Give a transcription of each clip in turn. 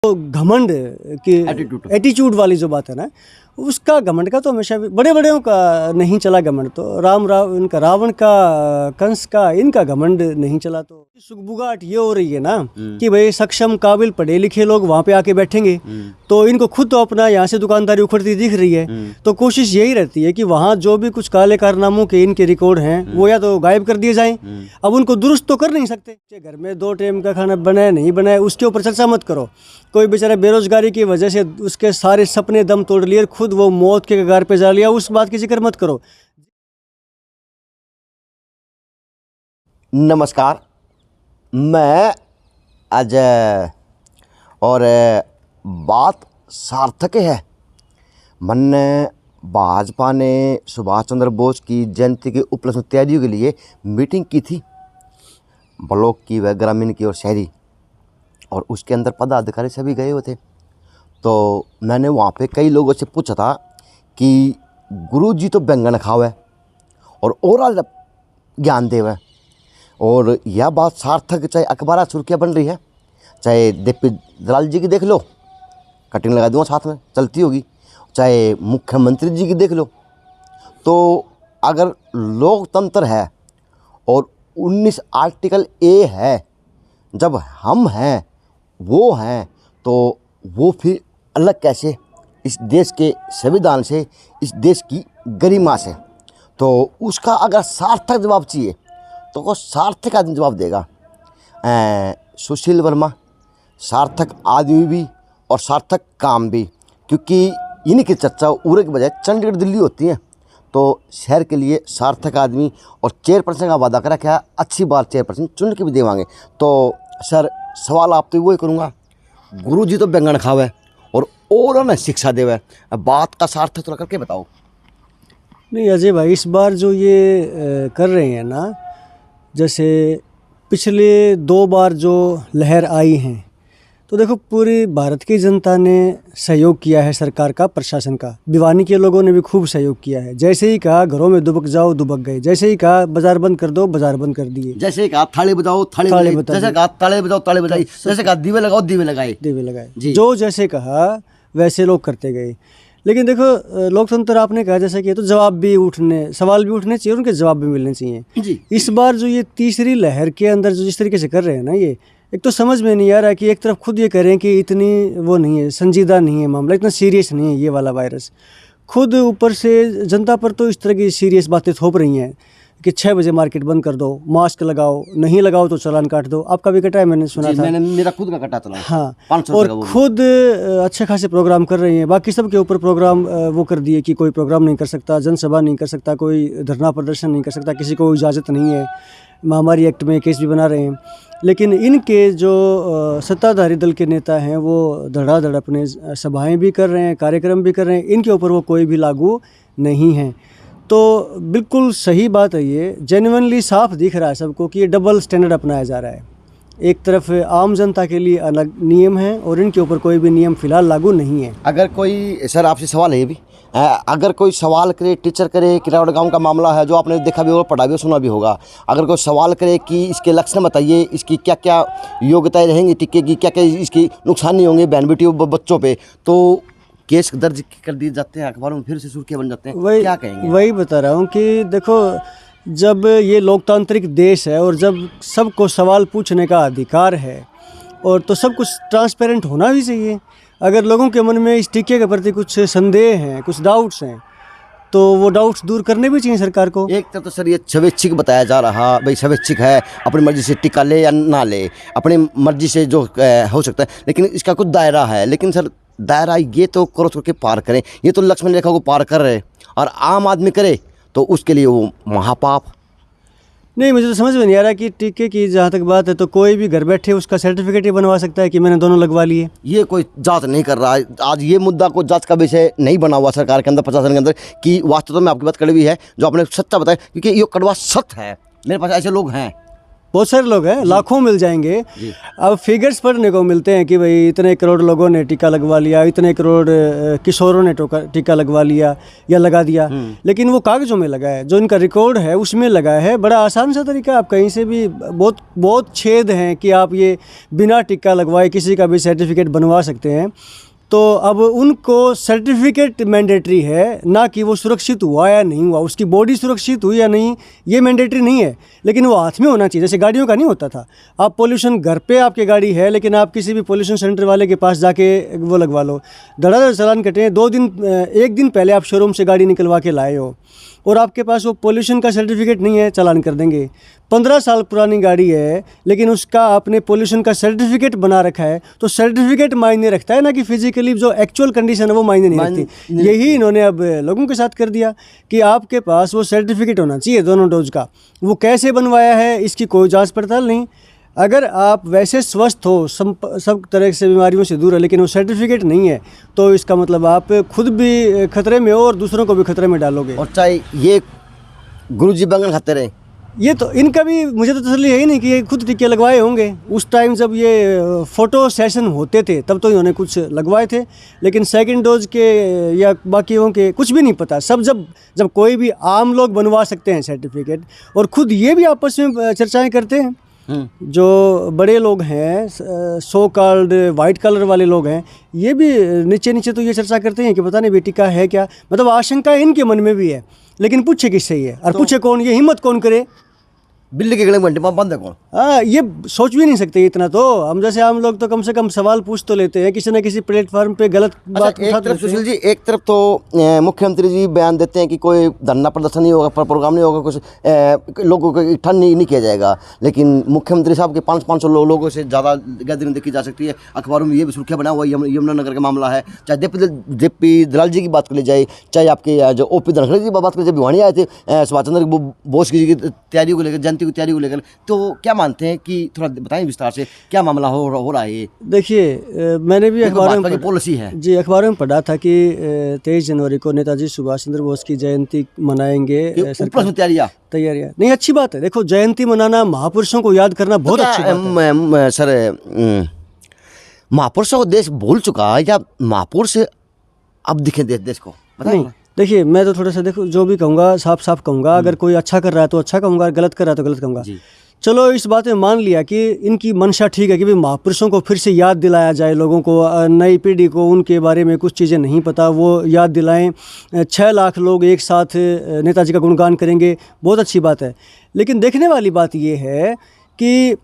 तो घमंड की एटीट्यूड वाली जो बात है ना, उसका घमंड का तो हमेशा बड़े बड़े का नहीं चला घमंड। तो इनका रावण का, कंस का, इनका घमंड नहीं चला। तो सुगबुगाहट ये हो रही है ना कि भाई सक्षम काबिल पढ़े लिखे लोग वहाँ पे आके बैठेंगे, तो इनको खुद तो अपना यहाँ से दुकानदारी उखड़ती दिख रही है। तो कोशिश यही रहती है कि वहाँ जो भी कुछ काले कारनामों के इनके रिकॉर्ड हैं वो या तो गायब कर दिए जाएं। अब उनको दुरुस्त तो कर नहीं सकते। घर में 2 टाइम का खाना बनाए नहीं बनाए उसके ऊपर चर्चा मत करो। कोई बेचारा बेरोजगारी की वजह से उसके सारे सपने दम तोड़ लिए, खुद वो मौत के कगार पे जा लिया, उस बात की जिक्र मत करो। नमस्कार, मैं अजय और बात सार्थक है। मैंने भाजपा ने सुभाष चंद्र बोस की जयंती के उपलक्ष्य में तैयारियों के लिए मीटिंग की थी, ब्लॉक की व ग्रामीण की और शहरी, और उसके अंदर पदाधिकारी सभी गए हुए थे। तो मैंने वहाँ पे कई लोगों से पूछा था कि गुरुजी तो व्यंजन खावे और ओरल ज्ञान देवे, और यह बात सार्थक चाहे अखबार सुर्खियाँ बन रही है, चाहे देपी दलाल जी की देख लो, कटिंग लगा दूँगा साथ में चलती होगी, चाहे मुख्यमंत्री जी की देख लो। तो अगर लोकतंत्र है और 19 आर्टिकल ए है, जब हम हैं वो हैं, तो वो फिर अलग कैसे इस देश के संविधान से, इस देश की गरिमा से। तो उसका अगर सार्थक जवाब चाहिए तो वो सार्थक आदमी जवाब देगा। सुशील वर्मा सार्थक आदमी भी और सार्थक काम भी, क्योंकि इन्हीं की चर्चा उड़े के बजाय चंडीगढ़ दिल्ली होती है। तो शहर के लिए सार्थक आदमी और चेयरपर्सन का वादा करा क्या, अच्छी बात चेयरपर्सन चुन के भी देवांगे। तो सर सवाल आप तो वही करूँगा, गुरुजी तो व्यंजन खावे और ना शिक्षा देवे, बात का सार्थक थोड़ा करके बताओ। नहीं अजय भाई, इस बार जो ये कर रहे हैं ना, जैसे पिछले 2 बार जो लहर आई हैं, तो देखो पूरी भारत की जनता ने सहयोग किया है, सरकार का, प्रशासन का। भिवानी के लोगों ने भी खूब सहयोग किया है। जैसे ही कहा घरों में दुबक जाओ दुबक गए, जैसे ही कहा बाजार बंद कर दो बाजार बंद कर दिए, जैसे ही कहा थाली बजाओ थाली बजाई, जैसे कहा ताले बजाओ ताले बजाई, जैसे कहा दीवे लगाओ दीवे लगाए, जो जैसे कहा वैसे लोग करते गए। लेकिन देखो लोकतंत्र आपने कहा जैसा कि है, तो सवाल भी उठने चाहिए, उनके जवाब भी मिलने चाहिए। इस बार जो ये तीसरी लहर के अंदर जो जिस तरीके से कर रहे हैं ना, ये एक तो समझ में नहीं आ रहा है कि एक तरफ खुद ये करें कि इतनी वो नहीं है, संजीदा नहीं है मामला, इतना सीरियस नहीं है ये वाला वायरस। खुद ऊपर से जनता पर तो इस तरह की सीरियस बातें थोप रही हैं कि 6 बजे मार्केट बंद कर दो, मास्क लगाओ, नहीं लगाओ तो चालान काट दो। आपका भी कटा है, मैंने सुना था। मेरा खुद का कटा चला। हाँ, और खुद अच्छे खासे प्रोग्राम कर रही हैं। बाकी सब के ऊपर प्रोग्राम वो कर दिए कि कोई प्रोग्राम नहीं कर सकता, जनसभा नहीं कर सकता, कोई धरना प्रदर्शन नहीं कर सकता, किसी को इजाज़त नहीं है। महामारी एक्ट में केस भी बना रहे हैं। लेकिन इनके जो सत्ताधारी दल के नेता हैं वो धड़ाधड़ अपने सभाएं भी कर रहे हैं, कार्यक्रम भी कर रहे हैं, इनके ऊपर वो कोई भी लागू नहीं है। तो बिल्कुल सही बात है, ये जेन्युइनली साफ दिख रहा है सबको कि ये डबल स्टैंडर्ड अपनाया जा रहा है। एक तरफ आम जनता के लिए अलग नियम है और इनके ऊपर कोई भी नियम फिलहाल लागू नहीं है। अगर कोई, सर आपसे सवाल है ये भी, अगर कोई सवाल करे, टीचर करे कि रावण गाँव का मामला है जो आपने देखा भी होगा, पढ़ा भी सुना भी होगा, अगर कोई सवाल करे कि इसके लक्षण बताइए, इसकी क्या क्या योग्यताएं रहेंगी टीके की, क्या क्या इसकी नुकसान नहीं होंगे बहन बेटियों बच्चों पे, तो केस दर्ज कर दिए जाते हैं, अखबारों में फिर से सुर्खियाँ बन जाते हैं। क्या कहेंगे? वही बता रहा हूँ कि देखो, जब ये लोकतांत्रिक देश है और जब सबको सवाल पूछने का अधिकार है, और तो सब कुछ ट्रांसपेरेंट होना भी चाहिए। अगर लोगों के मन में इस टीके के प्रति कुछ संदेह हैं, कुछ डाउट्स हैं, तो वो डाउट्स दूर करने भी चाहिए सरकार को। एक तरफ तो सर ये स्वैच्छिक बताया जा रहा, भाई स्वैच्छिक है, अपनी मर्जी से टीका ले या ना ले, अपनी मर्जी से जो हो सकता है, लेकिन इसका कुछ दायरा है। लेकिन सर दायरा ये तो क्रॉस करके पार करें, ये तो लक्ष्मण रेखा को पार कर रहे, और आम आदमी करे तो उसके लिए वो महापाप। नहीं, मुझे तो समझ में नहीं आ रहा कि टीके की जहाँ तक बात है तो कोई भी घर बैठे उसका सर्टिफिकेट ही बनवा सकता है कि मैंने दोनों लगवा लिए। ये कोई जांच नहीं कर रहा है। आज ये मुद्दा को जांच का विषय नहीं बना हुआ सरकार के अंदर, प्रशासन के अंदर, कि वास्तव में आपकी बात कड़वी है जो आपने सच्चा बताया, क्योंकि ये कड़वा सत्य है। मेरे पास ऐसे लोग हैं बहुत सारे लोग हैं, लाखों मिल जाएंगे। अब फिगर्स पढ़ने को मिलते हैं कि भाई इतने करोड़ लोगों ने टीका लगवा लिया, इतने करोड़ किशोरों ने टीका लगवा लिया या लगा दिया, लेकिन वो कागज़ों में लगा है, जो इनका रिकॉर्ड है उसमें लगा है। बड़ा आसान सा तरीका, आप कहीं से भी, बहुत बहुत छेद हैं कि आप ये बिना टीका लगवाए किसी का भी सर्टिफिकेट बनवा सकते हैं। तो अब उनको सर्टिफिकेट मैंडेटरी है, ना कि वो सुरक्षित हुआ या नहीं हुआ, उसकी बॉडी सुरक्षित हुई या नहीं ये मैंडेटरी नहीं है, लेकिन वो हाथ में होना चाहिए। जैसे गाड़ियों का नहीं होता था, आप पोल्यूशन घर पे आपकी गाड़ी है, लेकिन आप किसी भी पोल्यूशन सेंटर वाले के पास जाके वो लगवा लो, धड़ाधड़ चालान कटे। 1 दिन पहले आप शोरूम से गाड़ी निकलवा के लाए हो और आपके पास वो पोल्यूशन का सर्टिफिकेट नहीं है, चालान कर देंगे। 15 साल पुरानी गाड़ी है लेकिन उसका आपने पोल्यूशन का सर्टिफिकेट बना रखा है, तो सर्टिफिकेट मायने रखता है ना कि फिजिकली जो एक्चुअल कंडीशन है वो मायने नहीं रखती। यही इन्होंने अब लोगों के साथ कर दिया कि आपके पास वो सर्टिफिकेट होना चाहिए दोनों डोज का। वो कैसे बनवाया है इसकी कोई जांच पड़ताल नहीं। अगर आप वैसे स्वस्थ हो, सब तरह से बीमारियों से दूर है, लेकिन वो सर्टिफिकेट नहीं है, तो इसका मतलब आप खुद भी खतरे में हो और दूसरों को भी खतरे में डालोगे। और चाहे ये गुरुजी बैंगन खाते रहे, ये तो इनका भी मुझे तो तसल्ली है ही नहीं कि ये खुद टीके लगवाए होंगे। उस टाइम जब ये फ़ोटो सेशन होते थे तब तो इन्होंने कुछ लगवाए थे, लेकिन सेकंड डोज के या बाकियों के कुछ भी नहीं पता। सब जब कोई भी आम लोग बनवा सकते हैं सर्टिफिकेट, और खुद ये भी आपस में चर्चाएँ करते हैं, जो बड़े लोग हैं, सो कॉल्ड वाइट कलर वाले लोग हैं, ये भी नीचे तो ये चर्चा करते हैं कि पता नहीं बेटी का है क्या, मतलब आशंका इनके मन में भी है, लेकिन पूछे किससे ही है, और पूछे कौन, ये हिम्मत कौन करे। बिल्ली के गले में घंटे बंद है कौन? हाँ, ये सोच भी नहीं सकते इतना। तो हम जैसे आम लोग तो कम से कम सवाल पूछ तो लेते हैं, किसी न किसी प्लेटफॉर्म पे गलत बात एक तरफ सुशील जी, एक तरफ तो मुख्यमंत्री जी बयान देते हैं कि कोई धरना प्रदर्शन नहीं होगा, प्रोग्राम नहीं होगा, कुछ लोगों को इकट्ठा नहीं किया जाएगा, लेकिन मुख्यमंत्री साहब के 500 लोगों से ज़्यादा गैदरिंग देखी जा सकती है। अखबारों में ये भी सुर्खियाँ बना हुआ यमुनानगर का मामला है, चाहे जेपी दलाल जी की बात कर ली जाए, चाहे आपके जो OP धनखड़ जी की बात कर, जब भिवानी आए थे सुभाष चंद्र बोस की तैयारी को लेकर, की तैयारी को लेकर, तो क्या मानते हैं कि थोड़ा बताएं विस्तार से क्या मामला हो रहा है ये? देखिए, मैंने भी अखबारों में पॉलिसी है जी, अखबारों में पढ़ा था कि 23 जनवरी को नेताजी सुभाष चंद्र बोस की जयंती मनाएंगे। तैयारियां नहीं, अच्छी बात है। देखो, जयंती मनाना, महापुरुषों को याद करना बहुत अच्छी बात है। सर, महापुरुषों को देश भूल चुका है या महापुरुष अब दिखे देश को? नहीं, देखिए, मैं तो थोड़ा सा, देखो, जो भी कहूँगा साफ साफ कहूँगा। अगर कोई अच्छा कर रहा है तो अच्छा कहूँगा, गलत कर रहा है तो गलत कहूँगा। चलो, इस बात में मान लिया कि इनकी मंशा ठीक है कि भाई महापुरुषों को फिर से याद दिलाया जाए, लोगों को, नई पीढ़ी को उनके बारे में कुछ चीज़ें नहीं पता, वो याद दिलाएं। 6 लाख लोग एक साथ नेताजी का गुणगान करेंगे, बहुत अच्छी बात है। लेकिन देखने वाली बात ये है कि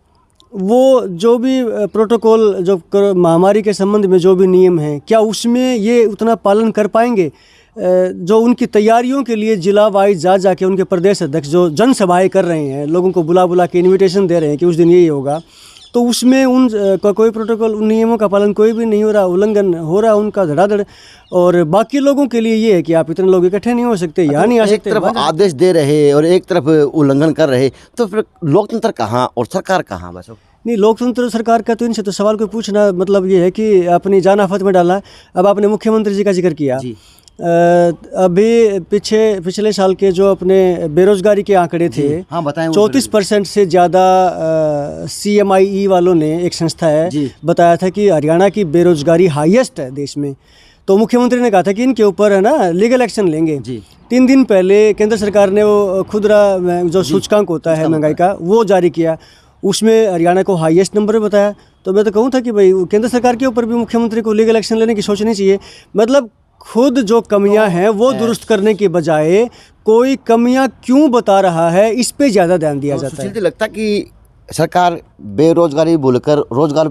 वो जो भी प्रोटोकॉल, जो महामारी के संबंध में जो भी नियम हैं, क्या उसमें ये उतना पालन कर पाएंगे? जो उनकी तैयारियों के लिए जिला वाइज जाके उनके प्रदेश अध्यक्ष जो जनसभाएं कर रहे हैं, लोगों को बुला के इनविटेशन दे रहे हैं कि उस दिन यही होगा, तो उसमें उन कोई प्रोटोकॉल, उन नियमों का पालन कोई भी नहीं हो रहा, उल्लंघन हो रहा उनका धड़ाधड़। और बाकी लोगों के लिए ये है कि आप इतने लोग इकट्ठे नहीं हो सकते, यहाँ नहीं आ सकते। एक तरफ आदेश दे रहे और एक तरफ उल्लंघन कर रहे, तो फिर लोकतंत्र कहाँ और सरकार कहाँ? बस नहीं, लोकतंत्र सरकार का तो इनसे तो सवाल को पूछना मतलब ये है कि अपनी जान आफत में डालना। अब आपने मुख्यमंत्री जी का जिक्र किया, अभी पिछले साल के जो अपने बेरोजगारी के आंकड़े थे, 34% से ज़्यादा CMIE वालों ने, एक संस्था है, बताया था कि हरियाणा की बेरोजगारी हाईएस्ट है देश में। तो मुख्यमंत्री ने कहा था कि इनके ऊपर है ना लीगल एक्शन लेंगे। 3 दिन पहले केंद्र सरकार ने वो खुदरा जो सूचकांक होता है महंगाई का, वो जारी किया, उसमें हरियाणा को हाईएस्ट नंबर बताया। तो मैं तो कहूँ था कि भाई केंद्र सरकार के ऊपर भी मुख्यमंत्री को लीगल एक्शन लेने की सोचनी चाहिए। मतलब खुद जो कमियां हैं वो दुरुस्त करने के बजाय कोई कमियां क्यों बता रहा है, इस पे ज़्यादा ध्यान दिया जाता है। लगता कि सरकार बेरोजगारी बोलकर रोजगार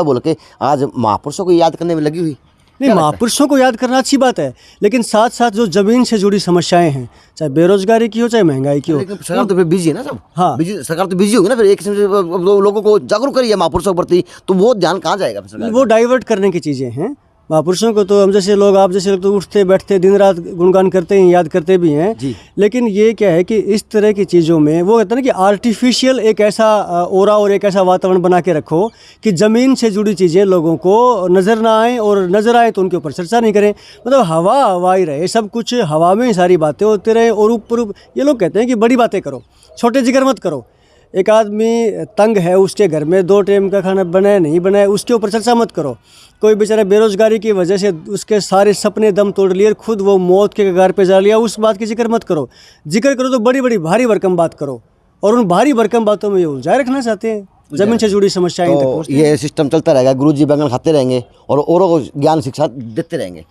बोल के आज महापुरुषों को याद करने में लगी हुई। नहीं, महापुरुषों को याद करना अच्छी बात है, लेकिन साथ साथ जो जमीन से जुड़ी समस्याएं हैं, चाहे बेरोजगारी की हो चाहे महंगाई की हो, सरकार तो फिर बिजी है ना सब। हाँ, सरकार तो बिजी होगी ना, फिर एक किस्म से लोगों को जागरूक करिए महापुरुषों के प्रति, तो वो ध्यान कहाँ जाएगा? वो डाइवर्ट करने की चीज़ें हैं। महापुरुषों को तो हम जैसे लोग, आप जैसे लोग तो उठते बैठते दिन रात गुणगान करते हैं, याद करते भी हैं, लेकिन ये क्या है कि इस तरह की चीज़ों में वो कहते हैं ना कि आर्टिफिशियल एक ऐसा ओरा और एक ऐसा वातावरण बना के रखो कि ज़मीन से जुड़ी चीज़ें लोगों को नज़र ना आए, और नज़र आए तो उनके ऊपर चर्चा नहीं करें। मतलब हवा ही रहे, सब कुछ हवा में ही सारी बातें होते रहे, और ऊपर ये लोग कहते हैं कि बड़ी बातें करो, छोटे जिक्र मत करो। एक आदमी तंग है, उसके घर में 2 टाइम का खाना बनाए नहीं बनाए, उसके ऊपर चर्चा मत करो। कोई बेचारा बेरोजगारी की वजह से उसके सारे सपने दम तोड़ लिए, खुद वो मौत के कगार पे जा लिया, उस बात की जिक्र मत करो। जिक्र करो तो बड़ी बड़ी भारी भरकम बात करो, और उन भारी भरकम बातों में ये उलझाए रखना चाहते हैं, जमीन से जुड़ी समस्याएं तक तो पहुंचती हैं। ये सिस्टम चलता रहेगा, गुरुजी बैंगन खाते रहेंगे और औरों को ज्ञान शिक्षा देते रहेंगे।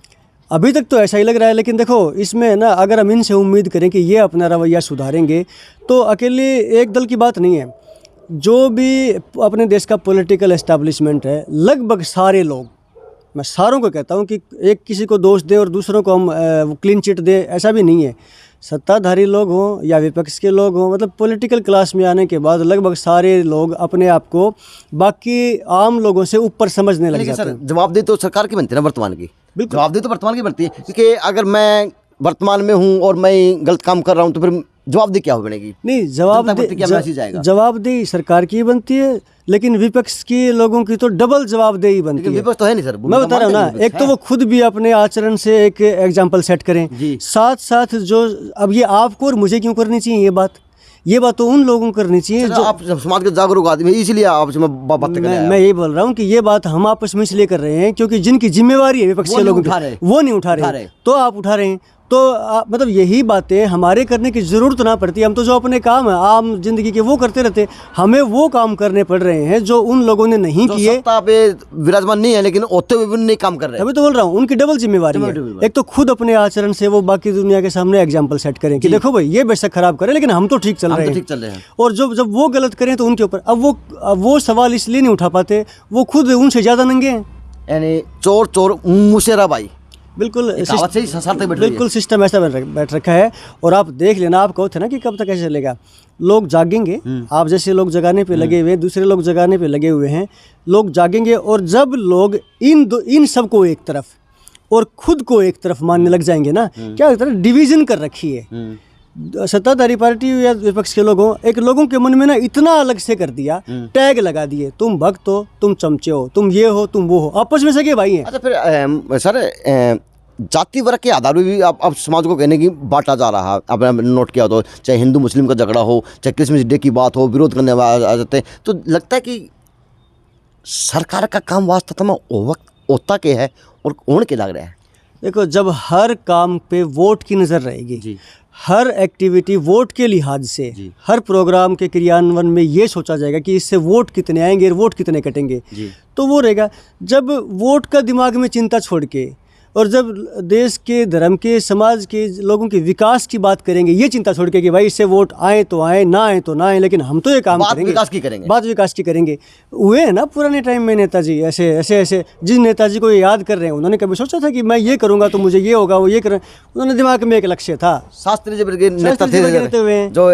अभी तक तो ऐसा ही लग रहा है, लेकिन देखो इसमें ना, अगर हम इनसे उम्मीद करें कि ये अपना रवैया सुधारेंगे, तो अकेले एक दल की बात नहीं है। जो भी अपने देश का पॉलिटिकल एस्टैब्लिशमेंट है, लगभग सारे लोग, मैं सारों को कहता हूँ कि एक किसी को दोष दें और दूसरों को हम क्लीन चिट दें, ऐसा भी नहीं है। सत्ताधारी लोग हों या विपक्ष के लोग हों, मतलब पॉलिटिकल क्लास में आने के बाद लगभग सारे लोग अपने आप को बाकी आम लोगों से ऊपर समझने लग जाते हैं। जवाबदेही तो सरकार की बनती है ना, वर्तमान की। जवाबदेही तो वर्तमान की बनती है, क्योंकि अगर मैं वर्तमान में हूँ और मैं गलत काम कर रहा हूँ तो फिर जवाबदेही क्या हो बनेगी? नहीं, जवाबदेही जवाबदेही सरकार की बनती है, लेकिन विपक्ष की लोगों की तो डबल जवाबदेही बनती है। विपक्ष तो है नहीं सर, मैं बता रहा हूँ ना, एक तो वो खुद भी अपने आचरण से एक एग्जाम्पल सेट करें, साथ साथ जो अब ये आपको और मुझे क्यों करनी चाहिए ये बात तो उन लोगों को करनी चाहिए जो आप समाज के जागरूक आदमी, इसलिए आपसे बात कर रहा हूं। मैं यही बोल रहा हूँ कि ये बात हम आपस में इसलिए कर रहे हैं क्योंकि जिनकी जिम्मेवारी है विपक्ष के लोगों की, वो नहीं उठा रहे, तो आप उठा रहे हैं। तो मतलब यही बातें हमारे करने की ज़रूरत ना पड़ती। हम तो जो अपने काम है आम जिंदगी के वो करते रहते, हमें वो काम करने पड़ रहे हैं जो उन लोगों ने नहीं किए। सत्ता पे विराजमान नहीं है लेकिन होते हुए भी नहीं काम कर रहे हैं। अभी तो बोल रहा हूँ उनकी डबल जिम्मेवारी है। एक तो खुद अपने आचरण से वो बाकी दुनिया के सामने एग्जाम्पल सेट करें कि देखो भाई ये बेशक खराब करे लेकिन हम तो ठीक चल रहे हैं, और जब वो गलत करें तो उनके ऊपर अब वो सवाल इसलिए नहीं उठा पाते, वो खुद उनसे ज़्यादा नंगे हैं। यानी चोर चोर मुशेरा भाई, बिल्कुल बिल्कुल सिस्टम ऐसा बैठ रखा है। और आप देख लेना, आप कहो थे ना कि कब तक ऐसे चलेगा, लोग जागेंगे, आप जैसे लोग जगाने पे लगे हुए हैं, दूसरे लोग जगाने पे लगे हुए हैं, लोग जागेंगे, और जब लोग इन सब को एक तरफ और खुद को एक तरफ मानने लग जाएंगे ना, क्या डिवीजन कर रखी है सत्ताधारी पार्टी या विपक्ष के लोगों, एक लोगों के मन में ना इतना अलग से कर दिया, टैग लगा दिए, तुम भक्त हो, तुम चमचे हो, तुम ये हो, तुम वो हो, आपस में सगे भाई हैं। अच्छा फिर सर जाति वर्ग के आधार पर भी अब समाज को कहने की बांटा जा रहा है। आपने नोट किया तो, चाहे हिंदू मुस्लिम का झगड़ा हो, चाहे क्रिसमस डे की बात हो, विरोध करने आ जाते हैं। तो लगता है कि सरकार का काम वास्तव में होता क्या है और कौन के लग रहा है? देखो, जब हर काम पे वोट की नज़र रहेगी, हर एक्टिविटी वोट के लिहाज से, हर प्रोग्राम के क्रियान्वयन में ये सोचा जाएगा कि इससे वोट कितने आएंगे और वोट कितने कटेंगे, तो वो रहेगा। जब वोट का दिमाग में चिंता छोड़ के और जब देश के, धर्म के, समाज के लोगों के विकास की बात करेंगे, ये चिंता छोड़ के कि भाई इससे वोट आए तो आए, ना आए तो ना आए, लेकिन हम तो ये काम करेंगे, बात विकास की करेंगे। हुए हैं ना पुराने टाइम में नेताजी ऐसे जिस नेताजी को ये याद कर रहे हैं, उन्होंने कभी सोचा था कि मैं ये करूँगा तो मुझे ये होगा, वो ये करें? उन्होंने दिमाग में एक लक्ष्य था। शास्त्री जी के नेता थे जो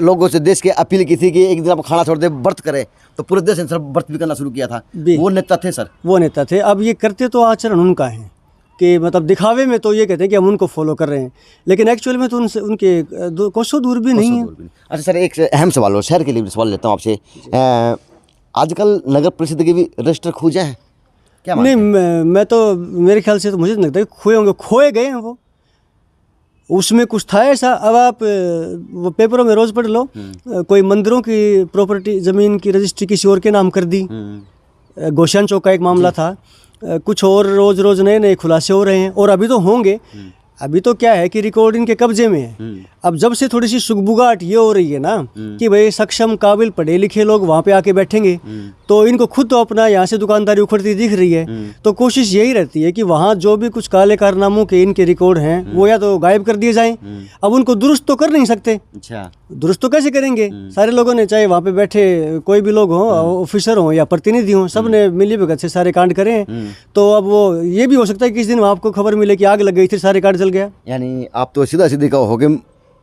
लोगों से देश की अपील की थी कि एक दिन आप खाना छोड़ दे, व्रत करें, तो पूरे देश ने व्रत भी करना शुरू किया था। वो नेता थे सर, वो नेता थे। अब ये करते तो आचरण उनका है कि मतलब दिखावे में तो ये कहते हैं कि हम उनको फॉलो कर रहे हैं, लेकिन एक्चुअल में तो उनके कोसों दूर भी नहीं है। अच्छा सर, एक अहम सवाल हो, शहर के लिए सवाल लेता हूँ आपसे। आजकल नगर परिषद के भी रजिस्टर खोजे हैं क्या? नहीं, मैं तो मेरे ख्याल से तो मुझे लगता है खोए होंगे, खोए गए हैं वो, उसमें कुछ था ऐसा। अब आप वो पेपरों में रोज़ पढ़ लो, कोई मंदिरों की प्रॉपर्टी, ज़मीन की रजिस्ट्री किसी और के नाम कर दी, गोशान चौक का एक मामला था, कुछ और रोज़ रोज़ नए खुलासे हो रहे हैं, और अभी तो होंगे। अभी तो क्या है कि रिकॉर्ड इनके कब्जे में है। अब जब से थोड़ी सी सुगबुगाहट ये हो रही है ना कि भाई सक्षम, काबिल, पढ़े लिखे लोग वहाँ पे आके बैठेंगे, तो इनको खुद तो अपना यहाँ से दुकानदारी उखड़ती दिख रही है, तो कोशिश यही रहती है कि वहाँ जो भी कुछ काले कारनामों के इनके रिकॉर्ड हैं वो या तो गायब कर दिए जाएं। अब उनको दुरुस्त तो कर नहीं सकते। अच्छा, दुरुस्त तो कैसे करेंगे? सारे लोगों ने, चाहे वहाँ पे बैठे कोई भी लोग हों, ऑफिसर हों या प्रतिनिधि हों, सब ने मिली भगत से सारे कांड करे हैं। तो अब वो ये भी हो सकता है कि किस दिन आपको खबर मिले कि आग लग गई थी, सारे कांड जल गया। यानी आप तो सीधा सीधे हो गए,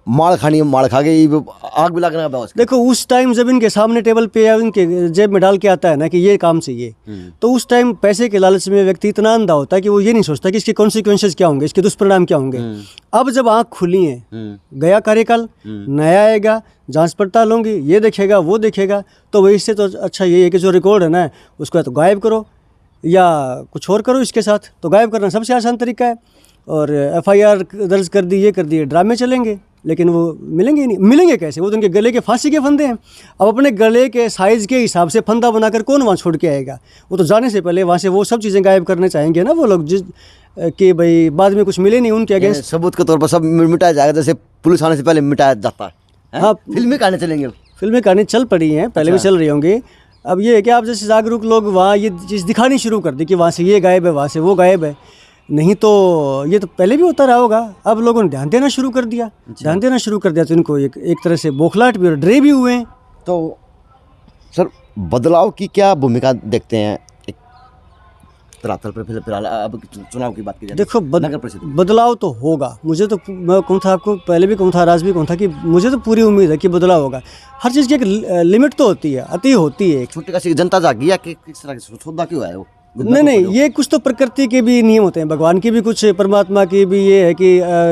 मार खानी, मार खा गई, आग भी लगना। देखो, उस टाइम जब इनके सामने टेबल पे या इनके जेब में डाल के आता है ना कि ये काम चाहिए, तो उस टाइम पैसे के लालच में व्यक्ति इतना अंधा होता है कि वो ये नहीं सोचता कि इसके कॉन्सिक्वेंसेस क्या होंगे, इसके दुष्परिणाम क्या होंगे। अब जब आँख खुली है, गया कार्यकाल, नया आएगा, जांच पड़ताल होंगी, ये देखेगा, वो देखेगा, तो वही इससे तो अच्छा ये है कि जो रिकॉर्ड है ना उसको तो गायब करो या कुछ और करो इसके साथ। तो गायब करना सबसे आसान तरीका है, और FIR दर्ज कर दी, ये कर दिए, ड्रामे चलेंगे। लेकिन वो मिलेंगे ही नहीं। मिलेंगे कैसे? वो तो उनके गले के फांसी के फंदे हैं। अब अपने गले के साइज़ के हिसाब से फंदा बनाकर कौन वहाँ छोड़ के आएगा? वो तो जाने से पहले वहाँ से वो सब चीज़ें गायब करने चाहेंगे ना वो लोग, जिस कि भाई बाद में कुछ मिले नहीं उनके अगेंस्ट। सबूत के तौर पर सब मिटाया जाएगा, जैसे पुलिस आने से पहले मिटाया जाता है। हाँ, फिल्मी कहानी चलेंगे। फिल्में कहानी चल पड़ी हैं, पहले भी चल रही होंगी। अब ये है कि आप जैसे जागरूक लोग वहाँ ये चीज़ दिखानी शुरू कर दी कि वहाँ से ये गायब है, वहाँ से वो गायब है। नहीं तो ये तो पहले भी होता रहा होगा, अब लोगों ने ध्यान देना शुरू कर दिया। ध्यान देना शुरू कर दिया तो इनको एक तरह से बौखलाहट भी और डरे भी हुए हैं। तो सर बदलाव की क्या भूमिका देखते हैं एक धरातल पर? फिलहाल अब चुनाव की बात की जाए, देखो नगर परिषद बदलाव तो होगा। मुझे तो मैं कहूँ था, आपको पहले भी कहूँ था, आज भी कहूँ था कि मुझे तो पूरी उम्मीद है कि बदलाव होगा। हर चीज़ की एक लिमिट तो होती है, अति होती है। छोटी का जनता जागी या किस तरह से सौदा क्यों है वो? नहीं, ये कुछ तो प्रकृति के भी नियम होते हैं, भगवान की भी कुछ, परमात्मा की भी। ये है कि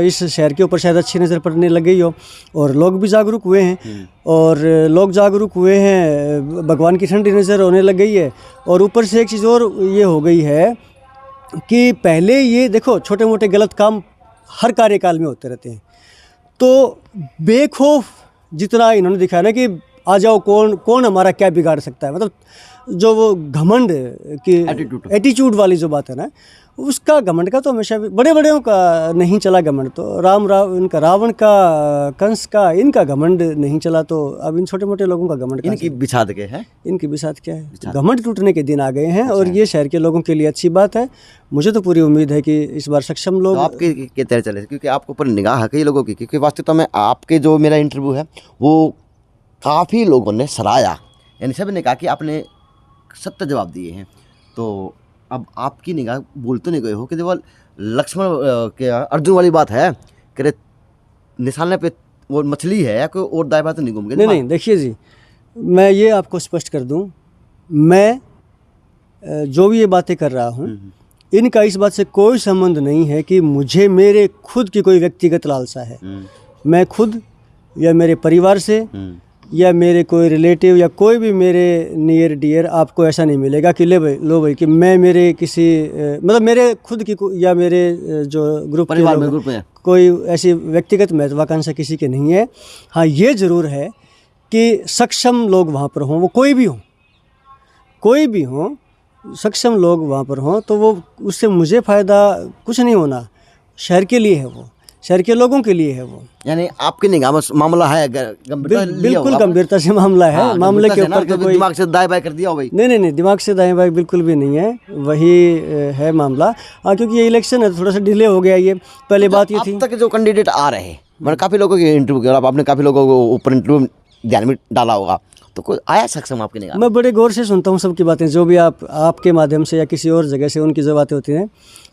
इस शहर के ऊपर शायद अच्छी नज़र पड़ने लग गई हो और लोग भी जागरूक हुए हैं। और लोग जागरूक हुए हैं, भगवान की ठंडी नज़र होने लग गई है। और ऊपर से एक चीज़ और ये हो गई है कि पहले ये देखो छोटे मोटे गलत काम हर कार्यकाल में होते रहते हैं, तो बेखौफ जितना इन्होंने दिखाया ना कि आ जाओ, कौन हमारा क्या बिगाड़ सकता है, मतलब जो वो घमंड की एटीट्यूड वाली जो बात है ना, उसका घमंड का तो हमेशा बड़े बड़ेों का नहीं चला घमंड। तो इनका रावण का, कंस का, इनका घमंड नहीं चला, तो अब इन छोटे मोटे लोगों का घमंड इनकी बिछाद के है। इनकी बिसात क्या है? घमंड टूटने के दिन आ गए हैं। और ये शहर के लोगों के लिए अच्छी बात है। मुझे तो पूरी उम्मीद है कि इस बार सक्षम लोग। तो आपके के तरह चले, क्योंकि आपके ऊपर निगाह है कई लोगों की, क्योंकि वास्तविकता में आपके जो मेरा इंटरव्यू है वो काफ़ी लोगों ने सराहा, यानी सब ने कहा कि आपने सत्य जवाब दिए हैं। तो अब आपकी निगाह बोलते नहीं गए हो कि केवल लक्ष्मण के अर्जुन वाली बात है कि निशाने पे वो मछली है या कोई और दाएं बाएं तो नहीं घूम गए? नहीं, देखिए जी, मैं ये आपको स्पष्ट कर दूं, मैं जो भी ये बातें कर रहा हूँ इनका इस बात से कोई संबंध नहीं है कि मुझे मेरे खुद की कोई व्यक्तिगत लालसा है। मैं खुद या मेरे परिवार से या मेरे कोई रिलेटिव या कोई भी मेरे नियर डियर, आपको ऐसा नहीं मिलेगा कि लो भाई कि मैं मेरे किसी मतलब मेरे खुद की या मेरे जो ग्रुप परिवार में ग्रुप में कोई ऐसी व्यक्तिगत महत्वाकांक्षा किसी के नहीं है। हाँ, ये ज़रूर है कि सक्षम लोग वहाँ पर हों, वो कोई भी हों, सक्षम लोग वहाँ पर हों, तो वो उससे मुझे फ़ायदा कुछ नहीं होना। शहर के लिए है वो, शहर के लोगों के लिए है वो। यानी आपकी निगाह में मामला है बिल्कुल गंभीरता से मामला है। हाँ, मामले के ऊपर तो कोई दिमाग से दाएं बाएं कर दिया हो भाई? नहीं, दिमाग से दाएं बाएं बिल्कुल भी नहीं है, वही है मामला। हाँ, क्योंकि ये इलेक्शन है, थोड़ा सा डिले हो गया। ये पहले बात ये थी। अब तक जो कैंडिडेट आ रहे हैं, मैंने काफ़ी लोगों के इंटरव्यू किया, आपने काफ़ी लोगों को ऊपर इंटरव्यू ध्यान में डाला होगा, तो कोई आया सक्षम आपकी निगाह? मैं बड़े गौर से सुनता हूँ सबकी बातें, जो भी आपके माध्यम से या किसी और जगह से उनकी जो बातें होती हैं,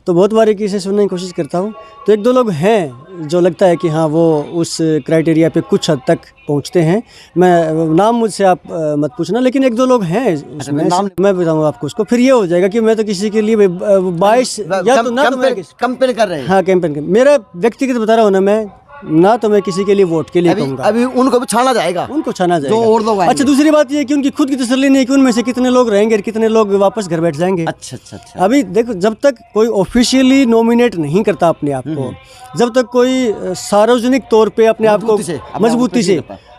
तो बहुत बारीकी से सुनने की कोशिश करता हूँ। तो एक दो लोग हैं जो लगता है कि हाँ वो उस क्राइटेरिया पे कुछ हद तक पहुँचते हैं। मैं नाम मुझसे आप मत पूछना, लेकिन एक दो लोग हैं उसमें। मैं बताऊँ आपको उसको, फिर ये हो जाएगा कि मैं तो किसी के लिए 22 या तो ना तो मैं कैंपेन कर रहे हैं। हाँ, कैंपेन मेरा व्यक्तिगत बता रहा हूँ ना मैं, ना तो मैं किसी के लिए वोट के लिए कहूँगा। अभी उनको भी छाना जाएगा, उनको छाना जाएगा। जो और लोग आएंगे। अच्छा, दूसरी बात ये कि उनकी खुद की तसल्ली नहीं कि उनमें से कितने लोग रहेंगे और कितने लोग वापस घर बैठ जाएंगे। अच्छा। अभी देखो, जब तक कोई ऑफिशियली नोमिनेट नहीं करता अपने आप को, जब तक कोई सार्वजनिक तौर पे अपने आप को मजबूती से,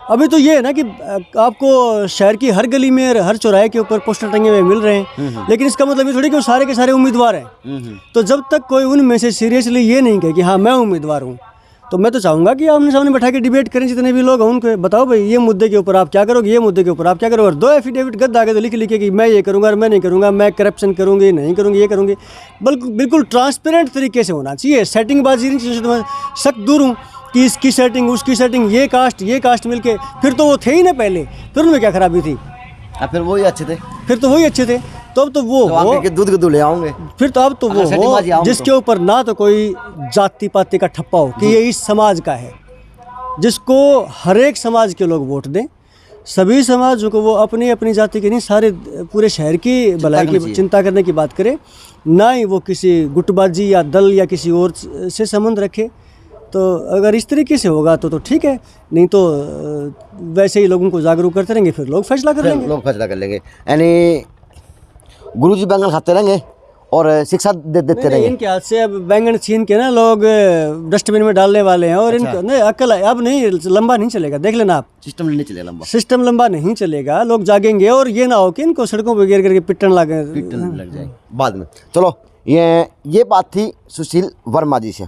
अभी तो ये है ना कि आपको शहर की हर गली में, हर चौराहे के ऊपर पोस्टर टंगे हुए मिल रहे हैं, लेकिन इसका मतलब ये थोड़ी कि वो सारे के सारे उम्मीदवार हैं। तो जब तक कोई उनमें से सीरियसली ये नहीं कहे कि हाँ मैं उम्मीदवार हूँ, तो मैं तो चाहूँगा कि आमने सामने बैठा के डिबेट करें। जितने भी लोग हैं उनको बताओ भाई ये मुद्दे के ऊपर आप क्या करोगे, ये मुद्दे के ऊपर आप क्या करोगे, और 2 एफिडेविट गद्दा आगे तो लिखे कि मैं ये करूँगा और मैं नहीं करूँगा, मैं करप्शन करूँगी, नहीं करूँगी, ये करूँगी। बिल्कुल ट्रांसपेरेंट तरीके से होना चाहिए। सेटिंगबाजी इन चीज़ों से तो मैं सख्त दूर हूँ कि इसकी सेटिंग, उसकी सेटिंग, ये कास्ट मिलके, फिर तो वो थे ही ना पहले, फिर उनमें क्या खराबी थी? फिर वही अच्छे थे, तो अब तो वो हो दूध के दूल्हे आऊंगे। फिर तो अब तो वो हो जिसके ऊपर ना तो कोई जाति पाति का ठप्पा हो कि ये इस समाज का है, जिसको हर एक समाज के लोग वोट दें, सभी समाजों को वो अपनी अपनी जाति के नहीं, सारे पूरे शहर की भलाई की चिंता करने की बात करे, ना ही वो किसी गुटबाजी या दल या किसी और से संबंध रखे। तो अगर इस तरीके से होगा तो ठीक है, नहीं तो वैसे ही लोगों को जागरूक करते रहेंगे, फिर लोग फैसला कर लेंगे। यानी गुरुजी बैंगन खाते रहेंगे और शिक्षा देते नहीं, रहेंगे। इनके हाथ से अब बैंगन छीन के ना लोग डस्टबिन में डालने वाले हैं और इनको नहीं अकल अब नहीं, लंबा नहीं चलेगा। देख लेना आप, सिस्टम नहीं चलेगा लंबा, सिस्टम लंबा नहीं चलेगा, लोग जागेंगे और ये ना हो कि इनको सड़कों पर गिर करके पिटन लगे। लग जाएगा बाद में। चलो ये बात थी सुशील वर्मा जी से।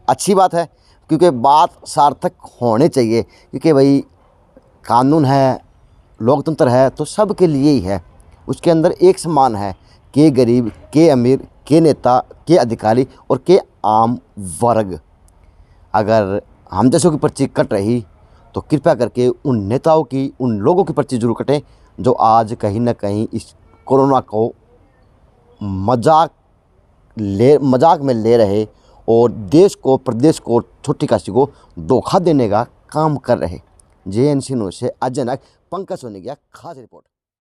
अच्छी बात है, क्योंकि बात सार्थक होनी चाहिए, क्योंकि भाई कानून है, लोकतंत्र है तो सबके लिए ही है। उसके अंदर एक समान है, के गरीब, के अमीर, के नेता, के अधिकारी और के आम वर्ग। अगर हम जैसों की पर्ची कट रही तो कृपया करके उन नेताओं की, उन लोगों की पर्ची जरूर कटें जो आज कहीं ना कहीं इस कोरोना को मजाक में ले रहे और देश को, प्रदेश को, छोटी काशी को धोखा देने का काम कर रहे। JNC न्यूज़ से अजय नायक, पंकज सोनेगिया, खास रिपोर्ट।